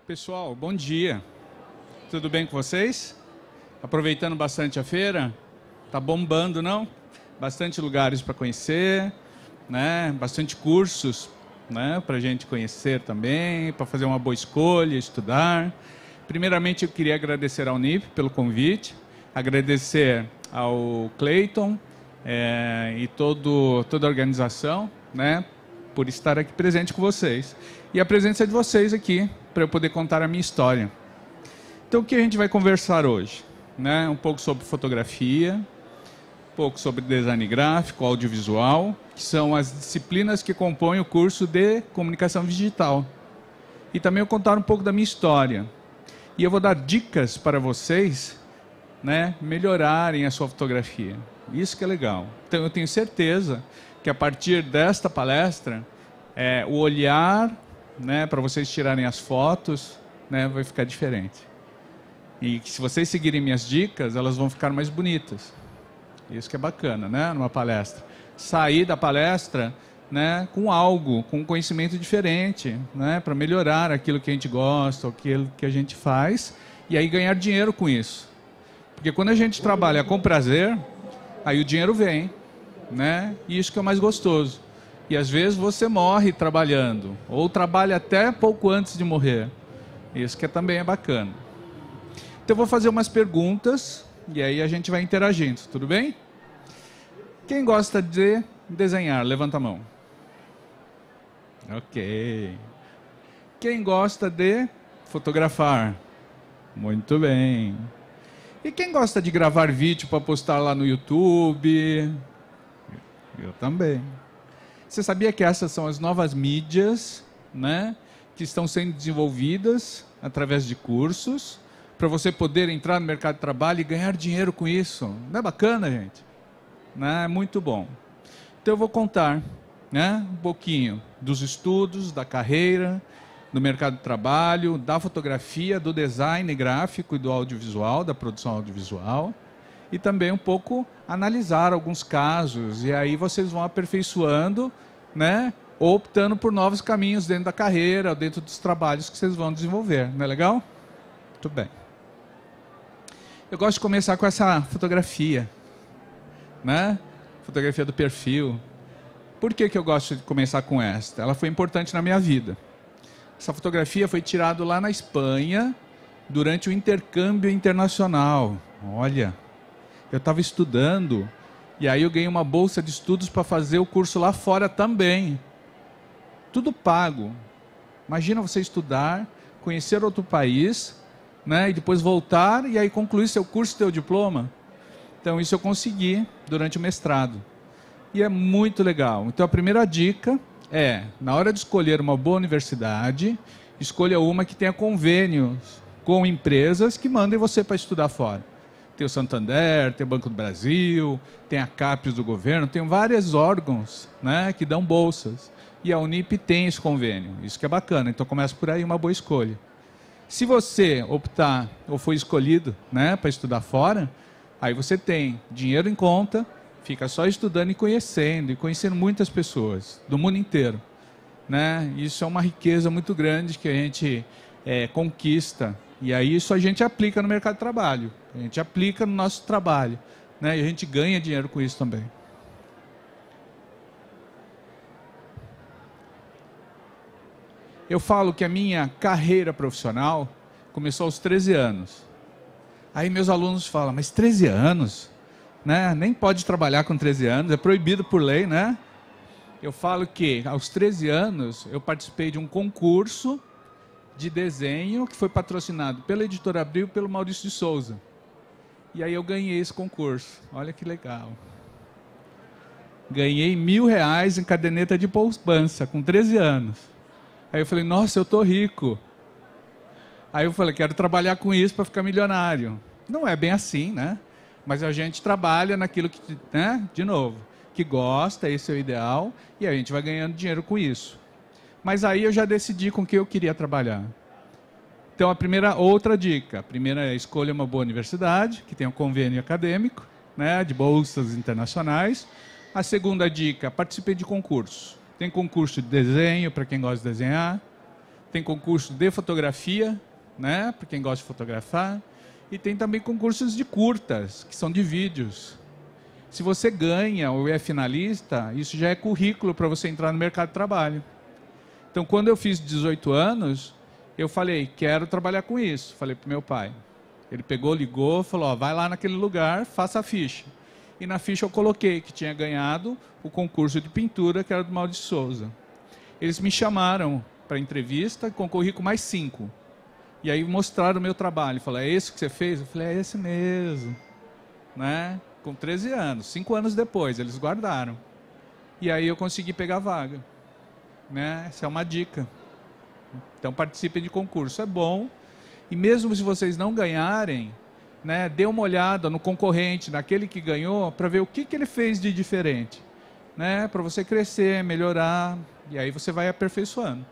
Pessoal, bom dia. Tudo bem com vocês? Aproveitando bastante a feira? Tá bombando, não? Bastante lugares para conhecer, né? Bastante cursos, né? Para a gente conhecer também, para fazer uma boa escolha, estudar. Primeiramente, eu queria agradecer ao NIP pelo convite, agradecer ao Clayton e toda a organização, né? Por estar aqui presente com vocês. E a presença de vocês aqui, para eu poder contar a minha história. Então, o que a gente vai conversar hoje? Né? Um pouco sobre fotografia, um pouco sobre design gráfico, audiovisual, que são as disciplinas que compõem o curso de comunicação digital. E também eu contar um pouco da minha história. E eu vou dar dicas para vocês, né, melhorarem a sua fotografia. Isso que é legal. Então, eu tenho certeza que a partir desta palestra, o olhar, né, para vocês tirarem as fotos, né, vai ficar diferente. E se vocês seguirem minhas dicas, elas vão ficar mais bonitas. Isso que é bacana, né, numa palestra. Sair da palestra, né, com algo, com um conhecimento diferente, né, para melhorar aquilo que a gente gosta, aquilo que a gente faz, e aí ganhar dinheiro com isso. Porque quando a gente trabalha com prazer, aí o dinheiro vem, né, e isso que é o mais gostoso. E às vezes você morre trabalhando, ou trabalha até pouco antes de morrer. Isso que também é bacana. Então eu vou fazer umas perguntas, e aí a gente vai interagindo, tudo bem? Quem gosta de desenhar? Levanta a mão. Ok. Quem gosta de fotografar? Muito bem. E quem gosta de gravar vídeo para postar lá no YouTube? Eu também. Você sabia que essas são as novas mídias, né, que estão sendo desenvolvidas através de cursos, para você poder entrar no mercado de trabalho e ganhar dinheiro com isso? Não é bacana, gente? Né? É muito bom. Então eu vou contar, né, um pouquinho dos estudos, da carreira, do mercado de trabalho, da fotografia, do design gráfico e do audiovisual, da produção audiovisual, e também um pouco analisar alguns casos, e aí vocês vão aperfeiçoando, né, ou optando por novos caminhos dentro da carreira, dentro dos trabalhos que vocês vão desenvolver. Não é legal? Muito bem. Eu gosto de começar com essa fotografia, né? Fotografia do perfil. Por que eu gosto de começar com esta? Ela foi importante na minha vida. Essa fotografia foi tirada lá na Espanha, durante o intercâmbio internacional. Olha, eu estava estudando, e aí eu ganhei uma bolsa de estudos para fazer o curso lá fora também. Tudo pago. Imagina você estudar, conhecer outro país, né, e depois voltar e aí concluir seu curso, seu diploma. Então isso eu consegui durante o mestrado. E é muito legal. Então a primeira dica é, na hora de escolher uma boa universidade, escolha uma que tenha convênios com empresas que mandem você para estudar fora. Tem o Santander, tem o Banco do Brasil, tem a CAPES do governo, tem vários órgãos, né, que dão bolsas. E a Unip tem esse convênio. Isso que é bacana. Então começa por aí uma boa escolha. Se você optar ou for escolhido, né, para estudar fora, aí você tem dinheiro em conta, fica só estudando e conhecendo muitas pessoas do mundo inteiro, né? Isso é uma riqueza muito grande que a gente conquista. E aí isso a gente aplica no mercado de trabalho, a gente aplica no nosso trabalho, né? E a gente ganha dinheiro com isso também. Eu falo que a minha carreira profissional começou aos 13 anos. Aí meus alunos falam, mas 13 anos? Né? Nem pode trabalhar com 13 anos, é proibido por lei, né? Eu falo que aos 13 anos eu participei de um concurso de desenho que foi patrocinado pela Editora Abril e pelo Maurício de Souza. E aí eu ganhei esse concurso. Olha que legal. Ganhei R$1.000 em caderneta de poupança com 13 anos. Aí eu falei, nossa, eu tô rico. Aí eu falei, quero trabalhar com isso para ficar milionário. Não é bem assim, né? Mas a gente trabalha naquilo que, né, de novo, que gosta, esse é o ideal, e a gente vai ganhando dinheiro com isso. Mas aí eu já decidi com que eu queria trabalhar. Então, outra dica. A primeira é escolha uma boa universidade, que tenha um convênio acadêmico, né, de bolsas internacionais. A segunda dica, participei de concurso. Tem concurso de desenho, para quem gosta de desenhar. Tem concurso de fotografia, né, para quem gosta de fotografar. E tem também concursos de curtas, que são de vídeos. Se você ganha ou é finalista, isso já é currículo para você entrar no mercado de trabalho. Então, quando eu fiz 18 anos, eu falei, quero trabalhar com isso. Falei para o meu pai. Ele pegou, ligou, falou, ó, vai lá naquele lugar, faça a ficha. E na ficha eu coloquei que tinha ganhado o concurso de pintura, que era do Maurício Souza. Eles me chamaram para entrevista, concorri com mais 5. E aí mostraram o meu trabalho. Falaram, é esse que você fez? Eu falei, é esse mesmo. Né? Com 13 anos, 5 anos depois, eles guardaram. E aí eu consegui pegar a vaga. Né? Essa é uma dica. Então participem de concurso, é bom. E mesmo se vocês não ganharem, né, dê uma olhada no concorrente, naquele que ganhou, para ver o que ele fez de diferente. Né? Para você crescer, melhorar, e aí você vai aperfeiçoando.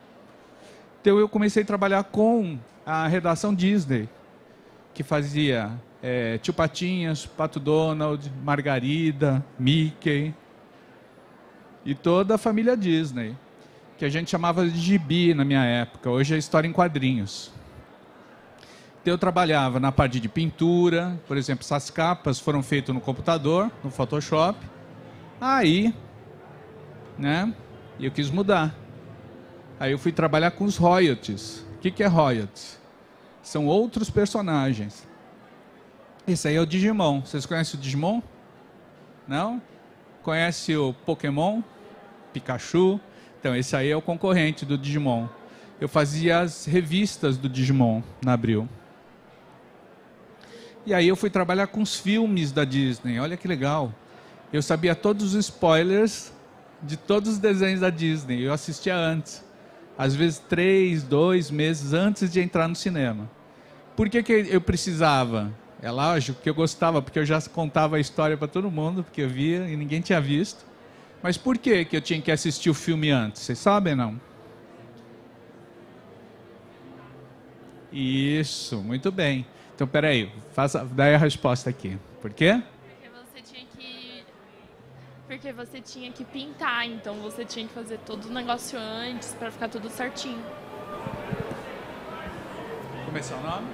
Então eu comecei a trabalhar com a redação Disney, que fazia Tio Patinhas, Pato Donald, Margarida, Mickey e toda a família Disney, que a gente chamava de gibi na minha época, hoje é história em quadrinhos. Então eu trabalhava na parte de pintura, por exemplo, essas capas foram feitas no computador, no Photoshop. Aí, né, eu quis mudar. Aí eu fui trabalhar com os royalties. O que é royalties? São outros personagens. Esse aí é o Digimon. Vocês conhecem o Digimon? Não? Conhece o Pokémon? Pikachu? Então, esse aí é o concorrente do Digimon. Eu fazia as revistas do Digimon na Abril. E aí eu fui trabalhar com os filmes da Disney. Olha que legal. Eu sabia todos os spoilers de todos os desenhos da Disney. Eu assistia antes. Às vezes 3, 2 meses antes de entrar no cinema. Por que eu precisava? É lógico que eu gostava, porque eu já contava a história para todo mundo, porque eu via e ninguém tinha visto. Mas por que eu tinha que assistir o filme antes? Vocês sabem, não? Isso, muito bem. Então, peraí, dá a resposta aqui. Por quê? Porque você tinha que pintar, então você tinha que fazer todo o negócio antes para ficar tudo certinho. Como é seu nome?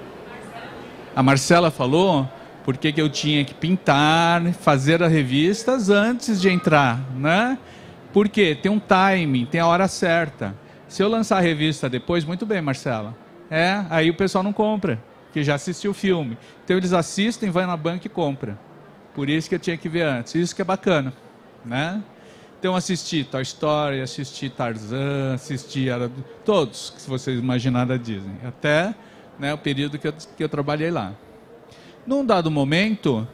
A Marcela falou por que eu tinha que pintar, fazer as revistas antes de entrar, né? Porque tem um timing, tem a hora certa. Se eu lançar a revista depois, muito bem, Marcela. Aí o pessoal não compra, porque já assistiu o filme. Então eles assistem, vai na banca e compra. Por isso que eu tinha que ver antes. Isso que é bacana, né? Então assisti Toy Story, assisti Tarzan, assisti todos que vocês imaginarem da Disney. Até, né, o período que eu trabalhei lá. Num dado momento,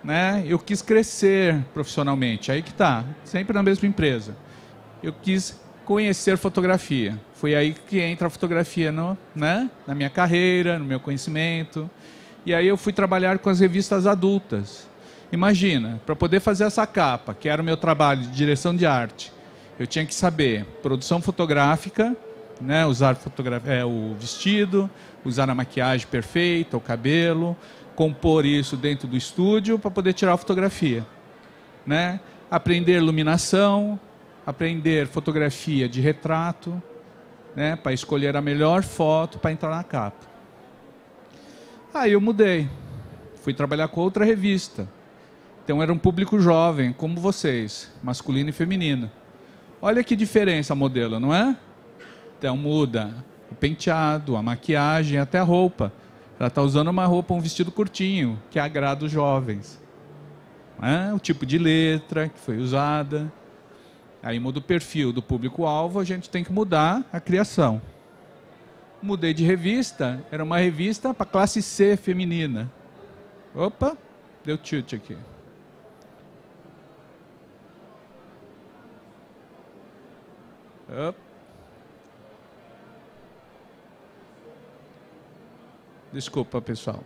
né, eu quis crescer profissionalmente. Aí que tá, sempre na mesma empresa. Eu quis conhecer fotografia. Foi aí que entra a fotografia né, na minha carreira, no meu conhecimento. E aí eu fui trabalhar com as revistas adultas. Imagina, para poder fazer essa capa, que era o meu trabalho de direção de arte, eu tinha que saber produção fotográfica, né, usar o vestido, usar a maquiagem perfeita, o cabelo, compor isso dentro do estúdio para poder tirar a fotografia. Né? Aprender iluminação, aprender fotografia de retrato, né, para escolher a melhor foto para entrar na capa. Aí eu mudei, fui trabalhar com outra revista. Então era um público jovem, como vocês, masculino e feminino. Olha que diferença a modelo, não é? Então muda o penteado, a maquiagem, até a roupa. Ela está usando uma roupa, um vestido curtinho, que agrada os jovens. O tipo de letra que foi usada. Aí muda o perfil do público-alvo, a gente tem que mudar a criação. Mudei de revista, era uma revista para classe C feminina. Opa, deu tilt aqui. Desculpa, pessoal.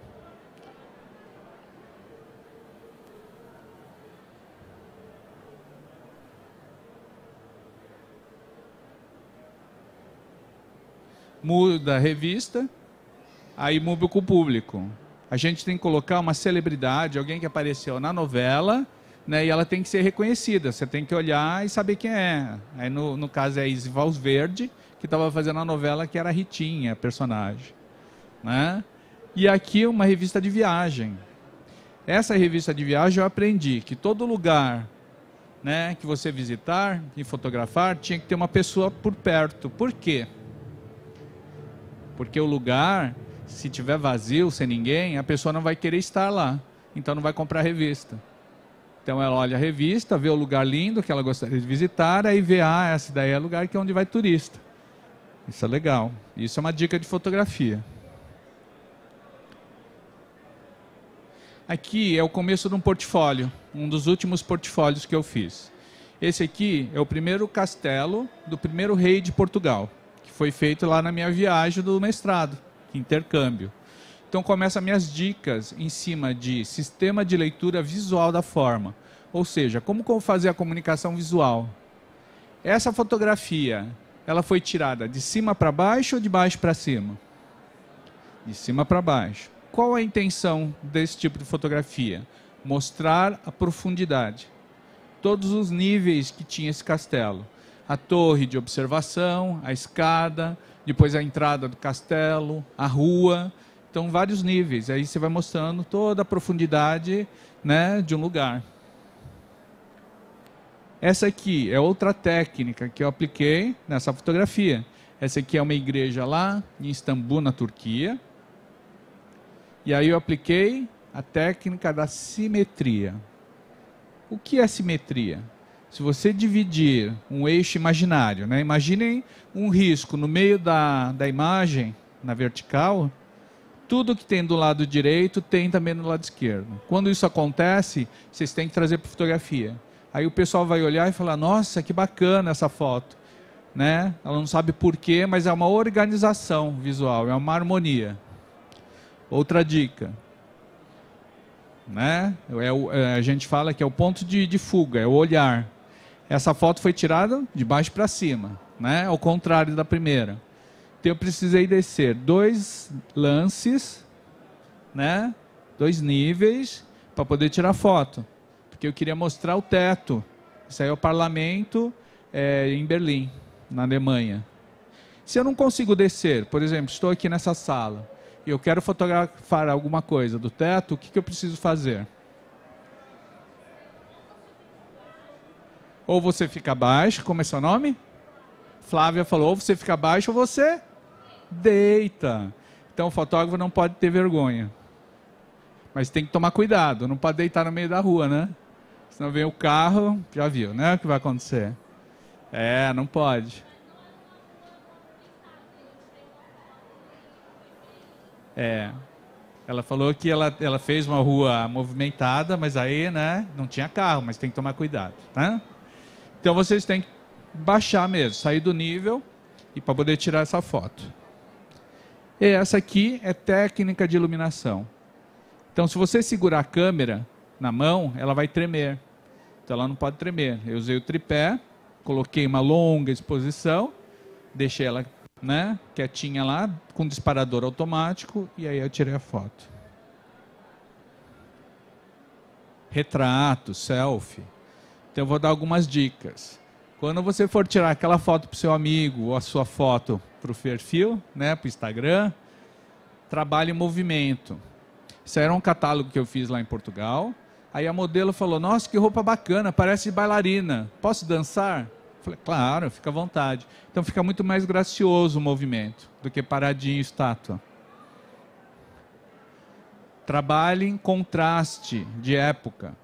Muda a revista, aí muda com o público. a gente tem que colocar uma celebridade, alguém que apareceu na novela, né, e ela tem que ser reconhecida. Você tem que olhar e saber quem é. Aí, no caso, é a Izzy Valverde, que estava fazendo a novela, que era a Ritinha, a personagem. Né? E aqui uma revista de viagem. Essa revista de viagem eu aprendi que todo lugar, né, que você visitar e fotografar, tinha que ter uma pessoa por perto. Por quê? Porque o lugar, se tiver vazio, sem ninguém, a pessoa não vai querer estar lá. Então não vai comprar a revista. Então ela olha a revista, vê o lugar lindo que ela gostaria de visitar, aí vê, essa daí é o lugar que é onde vai turista. Isso é legal. Isso é uma dica de fotografia. Aqui é o começo de um portfólio, um dos últimos portfólios que eu fiz. Esse aqui é o primeiro castelo do primeiro rei de Portugal, que foi feito lá na minha viagem do mestrado, intercâmbio. Então começam minhas dicas em cima de sistema de leitura visual da forma. Ou seja, como fazer a comunicação visual. Essa fotografia, ela foi tirada de cima para baixo ou de baixo para cima? De cima para baixo. Qual a intenção desse tipo de fotografia? Mostrar a profundidade. Todos os níveis que tinha esse castelo. A torre de observação, a escada, depois a entrada do castelo, a rua. Então, vários níveis. Aí você vai mostrando toda a profundidade, né, de um lugar. Essa aqui é outra técnica que eu apliquei nessa fotografia. Essa aqui é uma igreja lá em Istambul, na Turquia. E aí eu apliquei a técnica da simetria. O que é simetria? Se você dividir um eixo imaginário, né? Imaginem um risco no meio da imagem, na vertical, tudo que tem do lado direito tem também no lado esquerdo. Quando isso acontece, vocês têm que trazer para fotografia. Aí o pessoal vai olhar e falar, nossa, que bacana essa foto. Né? Ela não sabe porquê, mas é uma organização visual, é uma harmonia. Outra dica. Né? A gente fala que é o ponto de fuga, é o olhar. Essa foto foi tirada de baixo para cima, né? Ao contrário da primeira. Então eu precisei descer 2 lances, né? 2 níveis, para poder tirar foto. Porque eu queria mostrar o teto. Isso aí é o parlamento em Berlim, na Alemanha. Se eu não consigo descer, por exemplo, estou aqui nessa sala, e eu quero fotografar alguma coisa do teto, o que eu preciso fazer? Ou você fica abaixo, como é seu nome? Flávia falou, ou você fica abaixo ou você deita. Então o fotógrafo não pode ter vergonha. Mas tem que tomar cuidado, não pode deitar no meio da rua, né? Senão vem o carro, já viu, né? O que vai acontecer? Não pode. Ela falou que ela fez uma rua movimentada, mas aí, né, não tinha carro, mas tem que tomar cuidado, tá? Então vocês têm que baixar mesmo, sair do nível e para poder tirar essa foto. E essa aqui é técnica de iluminação. Então se você segurar a câmera na mão, ela vai tremer. Então ela não pode tremer. Eu usei o tripé, coloquei uma longa exposição, deixei ela, né, quietinha lá, com disparador automático, e aí eu tirei a foto. Retrato, selfie. Então eu vou dar algumas dicas. Quando você for tirar aquela foto para o seu amigo, ou a sua foto para o perfil, né, para o Instagram, trabalhe em movimento. Isso era um catálogo que eu fiz lá em Portugal. Aí a modelo falou, nossa, que roupa bacana, parece bailarina. Posso dançar? Falei, claro, fica à vontade. Então fica muito mais gracioso o movimento do que paradinho, estátua. Trabalhe em contraste de época.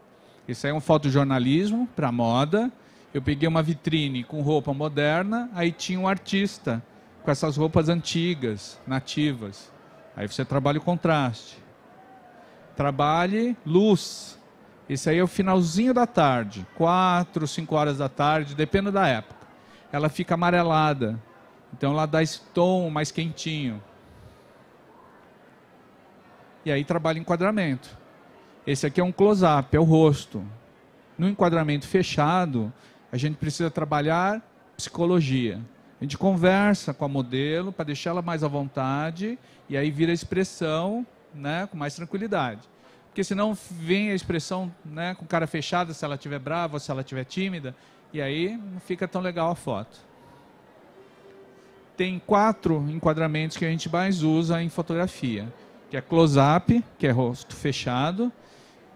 Isso aí é um fotojornalismo para moda. Eu peguei uma vitrine com roupa moderna, aí tinha um artista com essas roupas antigas, nativas. Aí você trabalha o contraste. Trabalhe luz. Esse aí é o finalzinho da tarde, 4, 5 horas da tarde, depende da época. Ela fica amarelada, então ela dá esse tom mais quentinho. E aí trabalha enquadramento. Esse aqui é um close-up, é o rosto. No enquadramento fechado, a gente precisa trabalhar psicologia. A gente conversa com a modelo para deixar ela mais à vontade, e aí vira expressão, né, com mais tranquilidade. Porque senão vem a expressão, né, com cara fechada, se ela estiver brava ou se ela estiver tímida, e aí não fica tão legal a foto. Tem 4 enquadramentos que a gente mais usa em fotografia, que é close-up, que é rosto fechado,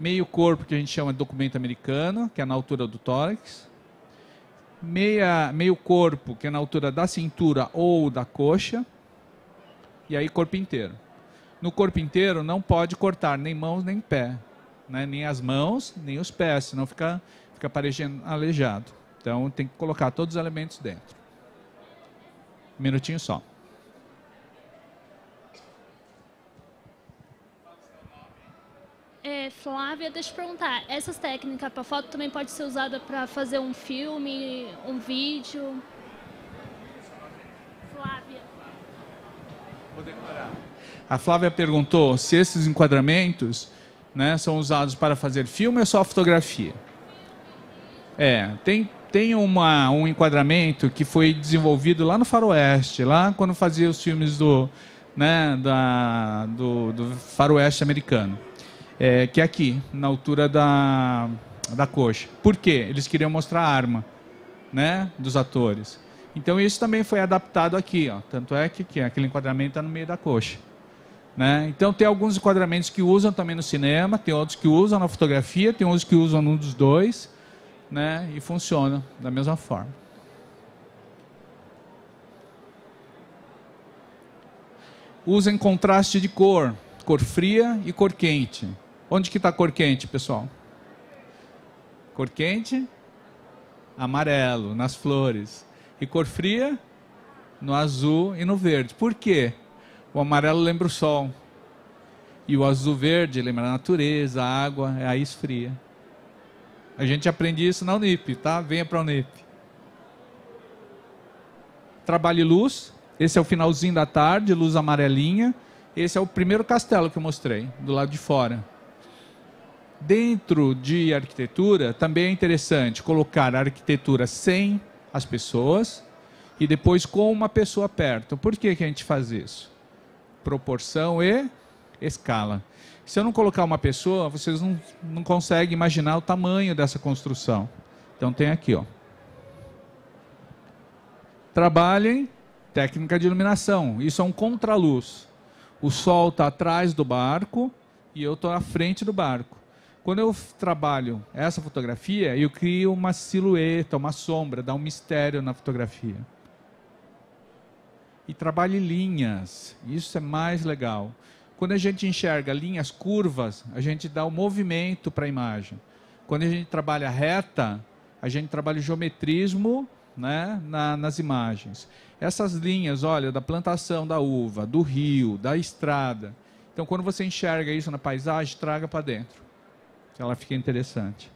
meio corpo, que a gente chama de documento americano, que é na altura do tórax, meio corpo, que é na altura da cintura ou da coxa, e aí corpo inteiro. No corpo inteiro não pode cortar nem mãos nem pé, né? Nem as mãos, nem os pés, senão fica parecendo aleijado. Então tem que colocar todos os elementos dentro. Um minutinho só. Flávia, deixa eu perguntar, essas técnicas para foto também pode ser usada para fazer um filme, um vídeo? Flávia. Vou decorar. A Flávia perguntou se esses enquadramentos, né, são usados para fazer filme ou só fotografia. Tem um enquadramento que foi desenvolvido lá no Faroeste, lá quando fazia os filmes do Faroeste americano. Que é aqui, na altura da coxa. Por quê? Eles queriam mostrar a arma, né, dos atores. Então isso também foi adaptado aqui, ó. Tanto é que aquele enquadramento está no meio da coxa, né? Então tem alguns enquadramentos que usam também no cinema, tem outros que usam na fotografia, tem outros que usam num dos dois, né? E funciona da mesma forma. Usem contraste de cor fria e cor quente. Onde que está a cor quente, pessoal? Cor quente, amarelo, nas flores. E cor fria, no azul e no verde. Por quê? O amarelo lembra o sol. E o azul verde lembra a natureza, a água, aí esfria. A gente aprende isso na Unip, tá? Venha para a Unip. Trabalhe luz. Esse é o finalzinho da tarde, luz amarelinha. Esse é o primeiro castelo que eu mostrei, do lado de fora. Dentro de arquitetura, também é interessante colocar a arquitetura sem as pessoas e depois com uma pessoa perto. Por que que a gente faz isso? Proporção e escala. Se eu não colocar uma pessoa, vocês não conseguem imaginar o tamanho dessa construção. Então tem aqui, ó. Trabalhem técnica de iluminação. Isso é um contraluz. O sol está atrás do barco e eu estou à frente do barco. Quando eu trabalho essa fotografia, eu crio uma silhueta, uma sombra, dá um mistério na fotografia. E trabalhe linhas, isso é mais legal. Quando a gente enxerga linhas curvas, a gente dá o movimento para a imagem. Quando a gente trabalha reta, a gente trabalha o geometrismo, né, nas imagens. Essas linhas, olha, da plantação da uva, do rio, da estrada. Então, quando você enxerga isso na paisagem, traga para dentro. Que ela fica interessante.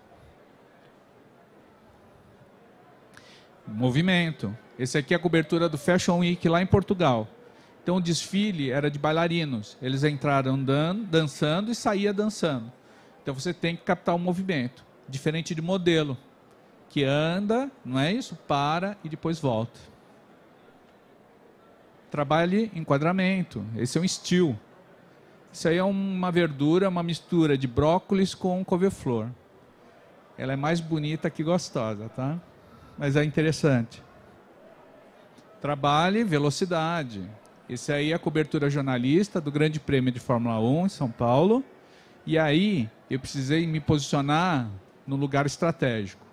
Movimento. Esse aqui é a cobertura do Fashion Week lá em Portugal. Então, o desfile era de bailarinos. Eles entraram dançando e saíam dançando. Então, você tem que captar o movimento. Diferente de modelo, que anda, não é isso? Para e depois volta. Trabalhe enquadramento. Esse é um still. Isso aí é uma verdura, uma mistura de brócolis com couve-flor. Ela é mais bonita que gostosa, tá? Mas é interessante. Trabalhe velocidade. Esse aí é a cobertura jornalista do Grande Prêmio de Fórmula 1 em São Paulo. E aí eu precisei me posicionar no lugar estratégico.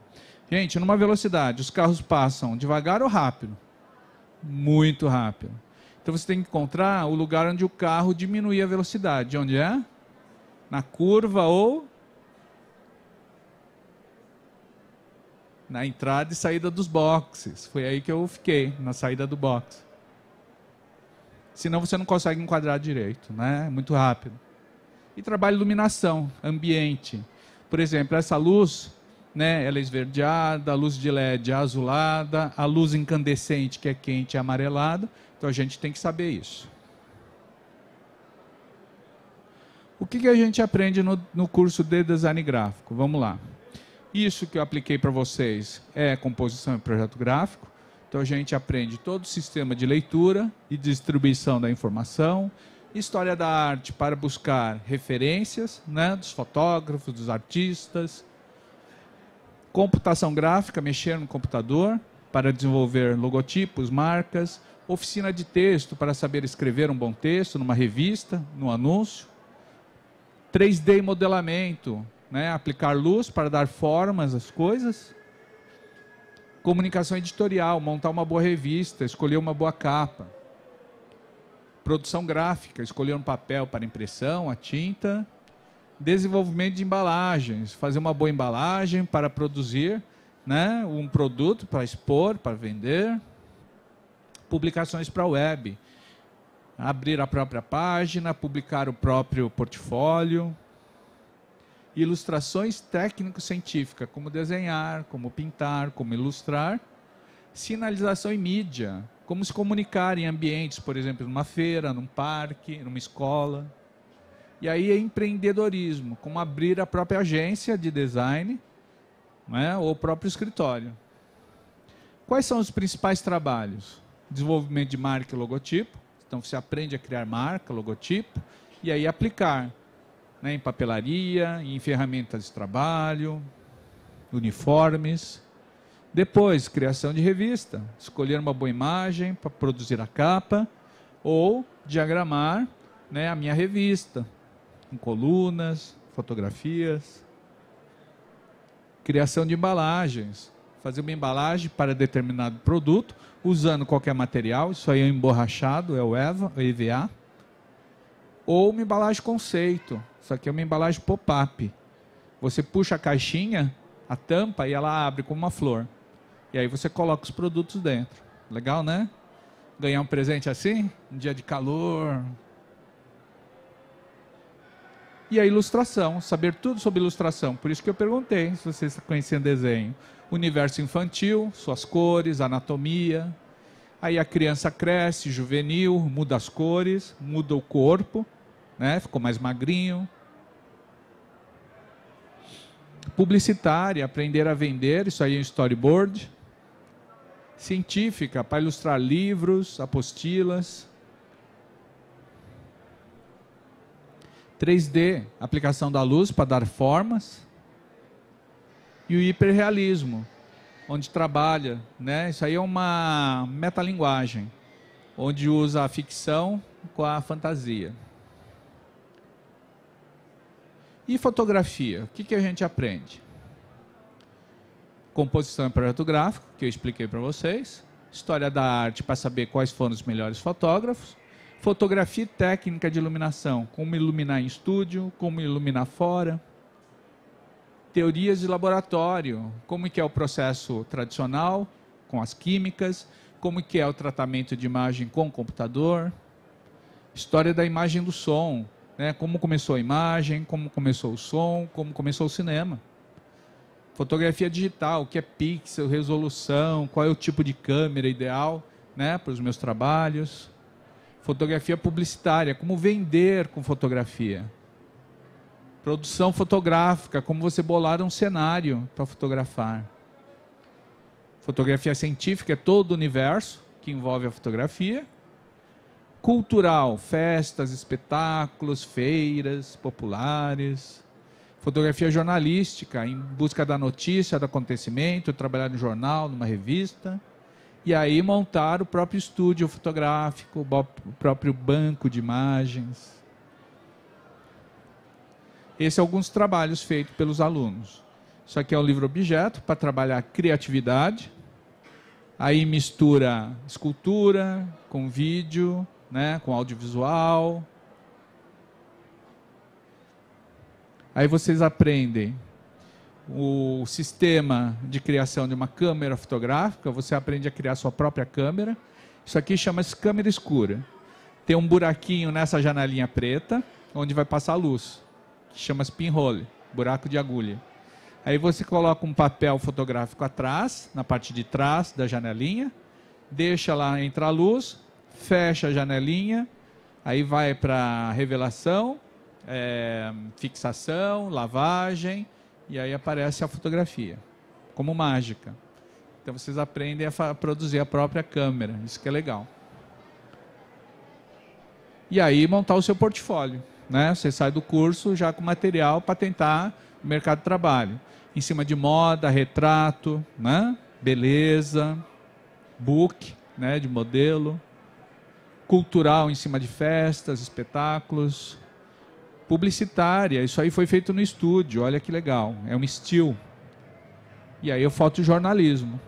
Gente, numa velocidade, os carros passam devagar ou rápido? Muito rápido. Então você tem que encontrar o lugar onde o carro diminui a velocidade. Onde é? Na curva ou na entrada e saída dos boxes. Foi aí que eu fiquei, na saída do box. Senão você não consegue enquadrar direito, né? É muito rápido. E trabalho iluminação, ambiente. Por exemplo, essa luz, né, ela é esverdeada, a luz de LED é azulada, a luz incandescente, que é quente, é amarelada. Então a gente tem que saber isso. O que a gente aprende no curso de design gráfico? Vamos lá. Isso que eu apliquei para vocês é composição e projeto gráfico. Então a gente aprende todo o sistema de leitura e distribuição da informação, História da arte para buscar referências, né, dos fotógrafos, dos artistas. Computação gráfica, mexer no computador para desenvolver logotipos, marcas. Oficina de texto para saber escrever um bom texto numa revista, num anúncio. 3D e modelamento, né, aplicar luz para dar formas às coisas. Comunicação editorial, montar uma boa revista, escolher uma boa capa. Produção gráfica, escolher um papel para impressão, a tinta. Desenvolvimento de embalagens, fazer uma boa embalagem para produzir, né, um produto para expor, para vender. Publicações para a web, abrir a própria página, publicar o próprio portfólio. Ilustrações técnico-científicas, como desenhar, como pintar, como ilustrar. Sinalização e mídia, como se comunicar em ambientes, por exemplo, numa feira, num parque, numa escola. E aí é empreendedorismo, como abrir a própria agência de design, né, ou o próprio escritório. Quais são os principais trabalhos? Desenvolvimento de marca e logotipo. Então você aprende a criar marca, logotipo, e aí aplicar, né, em papelaria, em ferramentas de trabalho, uniformes. Depois, criação de revista. Escolher uma boa imagem para produzir a capa, ou diagramar, né, a minha revista, com colunas, fotografias. Criação de embalagens. Fazer uma embalagem para determinado produto, usando qualquer material. Isso aí é emborrachado, é o EVA. Ou uma embalagem conceito. Isso aqui é uma embalagem pop-up. Você puxa a caixinha, a tampa, e ela abre como uma flor. E aí você coloca os produtos dentro. Legal, né? Ganhar um presente assim, um dia de calor. E a ilustração, saber tudo sobre ilustração. Por isso que eu perguntei se vocês conheciam desenho. Universo infantil, suas cores, anatomia. Aí a criança cresce, juvenil, muda as cores, muda o corpo, né? Ficou mais magrinho. Publicitária, aprender a vender, isso aí é um storyboard. Científica, para ilustrar livros, apostilas. 3D, aplicação da luz para dar formas. E o hiperrealismo, onde trabalha, né? Isso aí é uma metalinguagem, onde usa a ficção com a fantasia. E fotografia, o que a gente aprende? Composição e projeto gráfico, que eu expliquei para vocês. História da arte, para saber quais foram os melhores fotógrafos. Fotografia e técnica de iluminação, como iluminar em estúdio, como iluminar fora. Teorias de laboratório, como que é o processo tradicional, com as químicas, como que é o tratamento de imagem com o computador. História da imagem do som, né? Como começou a imagem, como começou o som, como começou o cinema. Fotografia digital, o que é pixel, resolução, qual é o tipo de câmera ideal, né, para os meus trabalhos. Fotografia publicitária, como vender com fotografia. Produção fotográfica, como você bolar um cenário para fotografar. Fotografia científica é todo o universo que envolve a fotografia. Cultural, festas, espetáculos, feiras populares. Fotografia jornalística, em busca da notícia, do acontecimento, trabalhar no jornal, numa revista. E aí montar o próprio estúdio fotográfico, o próprio banco de imagens. Esses são alguns trabalhos feitos pelos alunos. Isso aqui é um livro-objeto para trabalhar criatividade. Aí mistura escultura com vídeo, né, com audiovisual. Aí vocês aprendem o sistema de criação de uma câmera fotográfica. Você aprende a criar sua própria câmera. Isso aqui chama-se câmera escura. Tem um buraquinho nessa janelinha preta, onde vai passar a luz, que chama-se pinhole, buraco de agulha. Aí você coloca um papel fotográfico atrás, na parte de trás da janelinha, deixa lá entrar a luz, fecha a janelinha, aí vai para revelação, fixação, lavagem, e aí aparece a fotografia, como mágica. Então vocês aprendem a produzir a própria câmera, isso que é legal. E aí montar o seu portfólio, né? Você sai do curso já com material para tentar o mercado de trabalho. Em cima de moda, retrato, né? Beleza, book, né? De modelo, cultural em cima de festas, espetáculos, publicitária. Isso aí foi feito no estúdio, olha que legal, é um still. E aí eu fotojornalismo.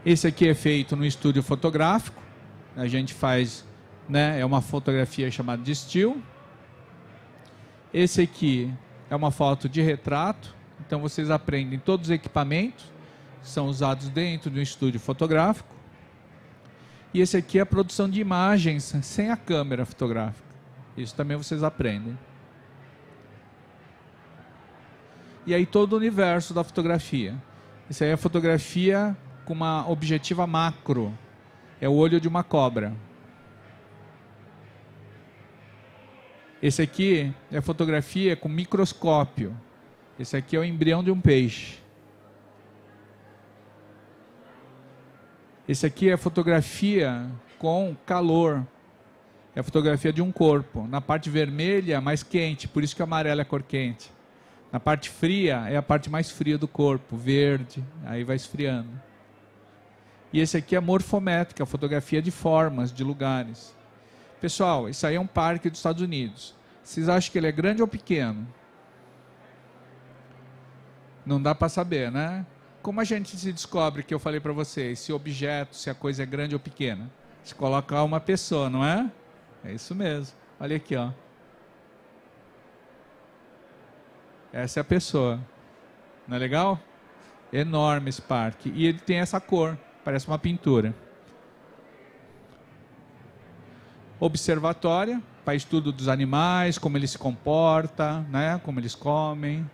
Esse aqui é feito no estúdio fotográfico. A gente faz, né, é uma fotografia chamada de still. Esse aqui é uma foto de retrato. Então vocês aprendem todos os equipamentos que são usados dentro do estúdio fotográfico. E esse aqui é a produção de imagens sem a câmera fotográfica. Isso também vocês aprendem. E aí todo o universo da fotografia. Isso aí é a fotografia com uma objetiva macro. É o olho de uma cobra. Esse aqui é fotografia com microscópio. Esse aqui é o embrião de um peixe. Esse aqui é fotografia com calor. É a fotografia de um corpo. Na parte vermelha é mais quente, por isso que o amarelo é a cor quente. Na parte fria é a parte mais fria do corpo, verde, aí vai esfriando. E esse aqui é morfométrica, fotografia de formas, de lugares. Pessoal, isso aí é um parque dos Estados Unidos. Vocês acham que ele é grande ou pequeno? Não dá para saber, né? Como a gente se descobre, que eu falei para vocês, se o objeto, se a coisa é grande ou pequena? Se colocar uma pessoa, não é? É isso mesmo. Olha aqui, ó. Essa é a pessoa. Não é legal? Enorme esse parque. E ele tem essa cor. Parece uma pintura. Observatória, para estudo dos animais, como eles se comportam, né? Como eles comem.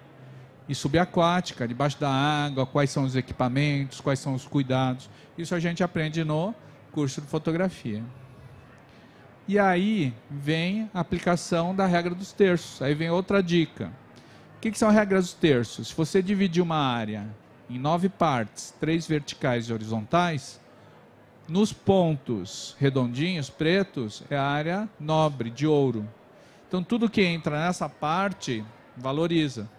E subaquática, debaixo da água, quais são os equipamentos, quais são os cuidados. Isso a gente aprende no curso de fotografia. E aí vem a aplicação da regra dos terços. Aí vem outra dica. O que são as regras dos terços? Se você dividir uma área em 9 partes, 3 verticais e horizontais, nos pontos redondinhos, pretos, é a área nobre, de ouro. Então tudo que entra nessa parte valoriza.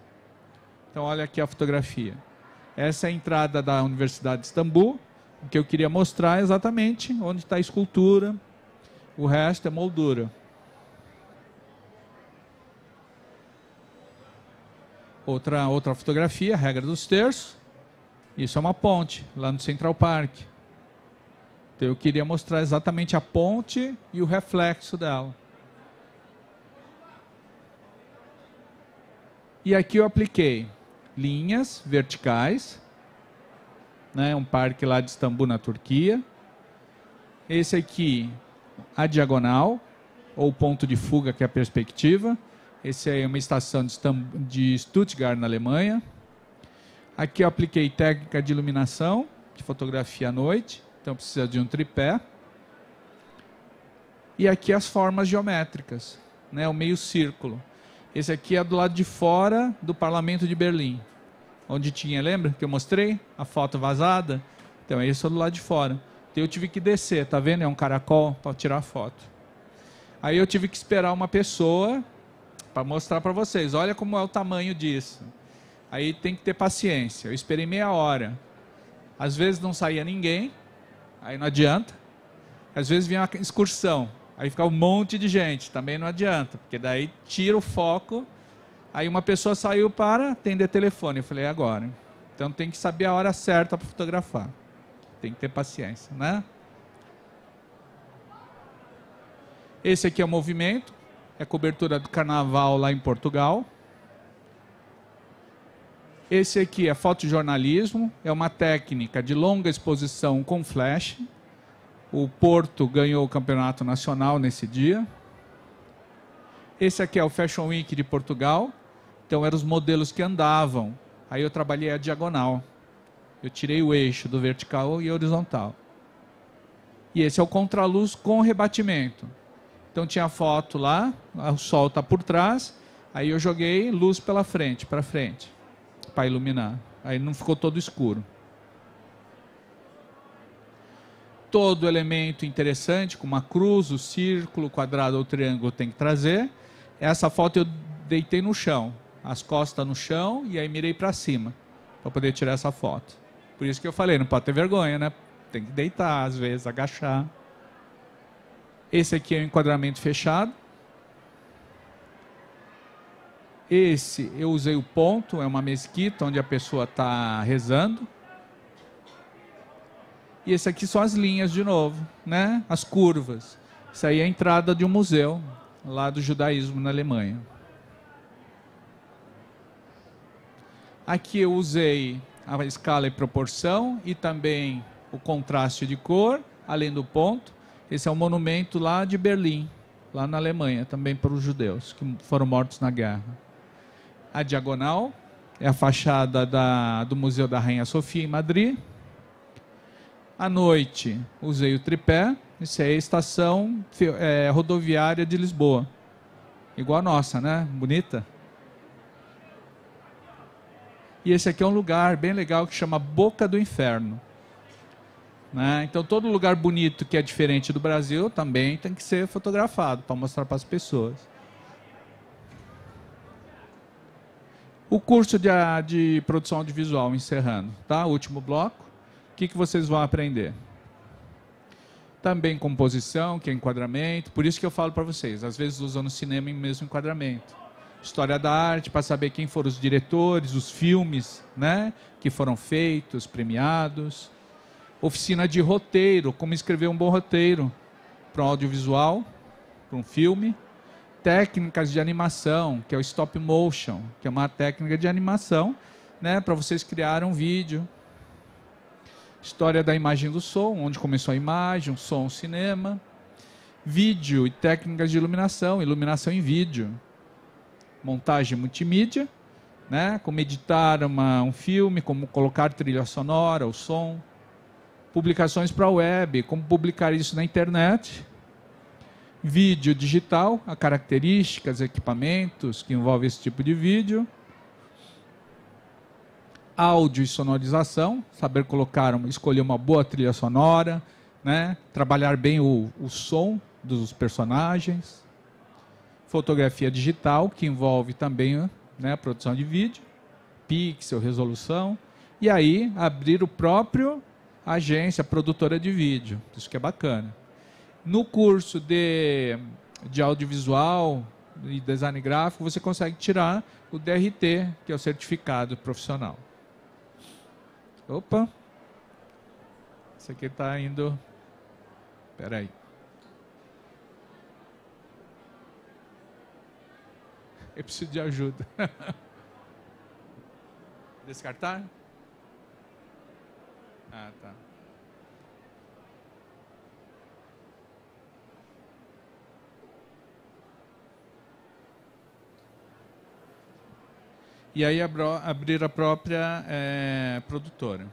Então olha aqui a fotografia. Essa é a entrada da Universidade de Istambul. O que eu queria mostrar é exatamente onde está a escultura. O resto é moldura. Outra fotografia, a regra dos terços. Isso é uma ponte, lá no Central Park. Então eu queria mostrar exatamente a ponte e o reflexo dela. E aqui eu apliquei linhas verticais, né, um parque lá de Istambul, na Turquia. Esse aqui, a diagonal, ou ponto de fuga, que é a perspectiva. Esse é uma estação de Stuttgart, na Alemanha. Aqui eu apliquei técnica de iluminação, de fotografia à noite. Então precisa de um tripé. E aqui as formas geométricas, né, o meio círculo. Esse aqui é do lado de fora do Parlamento de Berlim. Onde tinha, lembra que eu mostrei? A foto vazada? Então esse é do lado de fora. Então eu tive que descer, tá vendo? É um caracol para tirar a foto. Aí eu tive que esperar uma pessoa para mostrar para vocês. Olha como é o tamanho disso. Aí tem que ter paciência. Eu esperei meia hora. Às vezes não saía ninguém, aí não adianta. Às vezes vinha uma excursão, aí ficava um monte de gente, também não adianta, porque daí tira o foco. Aí uma pessoa saiu para atender telefone. Eu falei, agora. Então tem que saber a hora certa para fotografar. Tem que ter paciência, né? Esse aqui é o movimento. É a cobertura do carnaval lá em Portugal. Esse aqui é fotojornalismo. É uma técnica de longa exposição com flash. O Porto ganhou o campeonato nacional nesse dia. Esse aqui é o Fashion Week de Portugal. Então eram os modelos que andavam. Aí eu trabalhei a diagonal. Eu tirei o eixo do vertical e horizontal. E esse é o contraluz com rebatimento. Então tinha a foto lá, o sol está por trás, aí eu joguei luz pela frente, para frente, para iluminar. Aí não ficou todo escuro. Todo elemento interessante, como a cruz, o círculo, o quadrado ou o triângulo, tem que trazer. Essa foto eu deitei no chão, as costas no chão, e aí mirei para cima, para poder tirar essa foto. Por isso que eu falei, não pode ter vergonha, né? Tem que deitar, às vezes, agachar. Esse aqui é o enquadramento fechado. Esse, eu usei o ponto, é uma mesquita onde a pessoa está rezando. E esse aqui são as linhas de novo, né? As curvas. Isso aí é a entrada de um museu, lá do judaísmo na Alemanha. Aqui eu usei a escala e proporção e também o contraste de cor, além do ponto. Esse é um monumento lá de Berlim, lá na Alemanha, também para os judeus que foram mortos na guerra. A diagonal é a fachada do Museu da Rainha Sofia, em Madrid. À noite, usei o tripé. Isso é a estação rodoviária de Lisboa. Igual a nossa, né? Bonita. E esse aqui é um lugar bem legal que chama Boca do Inferno. Né? Então, todo lugar bonito que é diferente do Brasil também tem que ser fotografado para mostrar para as pessoas. O curso de produção audiovisual, encerrando. Tá? Último bloco. O que vocês vão aprender? Também composição, que é enquadramento. Por isso que eu falo para vocês, às vezes usam no cinema em mesmo enquadramento. História da arte, para saber quem foram os diretores, os filmes, né, que foram feitos, premiados. Oficina de roteiro, como escrever um bom roteiro para um audiovisual, para um filme. Técnicas de animação, que é o stop motion, que é uma técnica de animação, né, para vocês criarem um vídeo. História da imagem do som, onde começou a imagem, o som, o cinema. Vídeo e técnicas de iluminação, iluminação em vídeo. Montagem multimídia, né? Como editar um filme, como colocar trilha sonora, o som. Publicações para a web, como publicar isso na internet. Vídeo digital, as características, equipamentos que envolvem esse tipo de vídeo. Áudio e sonorização, saber escolher uma boa trilha sonora, né? Trabalhar bem o som dos personagens. Fotografia digital, que envolve também, né, a produção de vídeo, pixel, resolução, e aí abrir o próprio agência, produtora de vídeo, isso que é bacana. No curso de audiovisual e design gráfico, você consegue tirar o DRT, que é o certificado profissional. Opa! Isso aqui está indo... Espera aí. Eu preciso de ajuda. Descartar? Ah, tá. E aí abrir a própria produtora.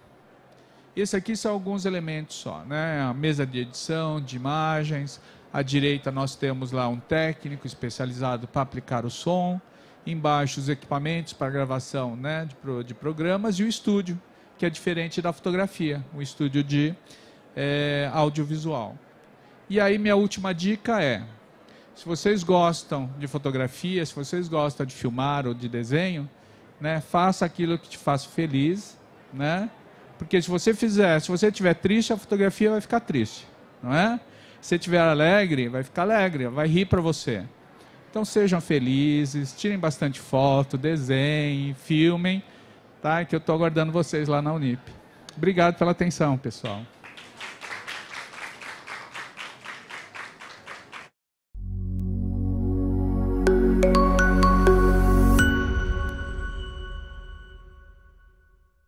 Esse aqui são alguns elementos só, né? A mesa de edição, de imagens. À direita nós temos lá um técnico especializado para aplicar o som. Embaixo os equipamentos para gravação, né, de programas. E o estúdio, que é diferente da fotografia. O estúdio de audiovisual. E aí minha última dica é, se vocês gostam de fotografia, se vocês gostam de filmar ou de desenho, né, faça aquilo que te faça feliz, né? Porque se você estiver triste, a fotografia vai ficar triste, não é? Se você estiver alegre, vai ficar alegre, vai rir para você. Então sejam felizes, tirem bastante foto, desenhem, filmem, tá? Que eu estou aguardando vocês lá na Unip. Obrigado pela atenção, pessoal.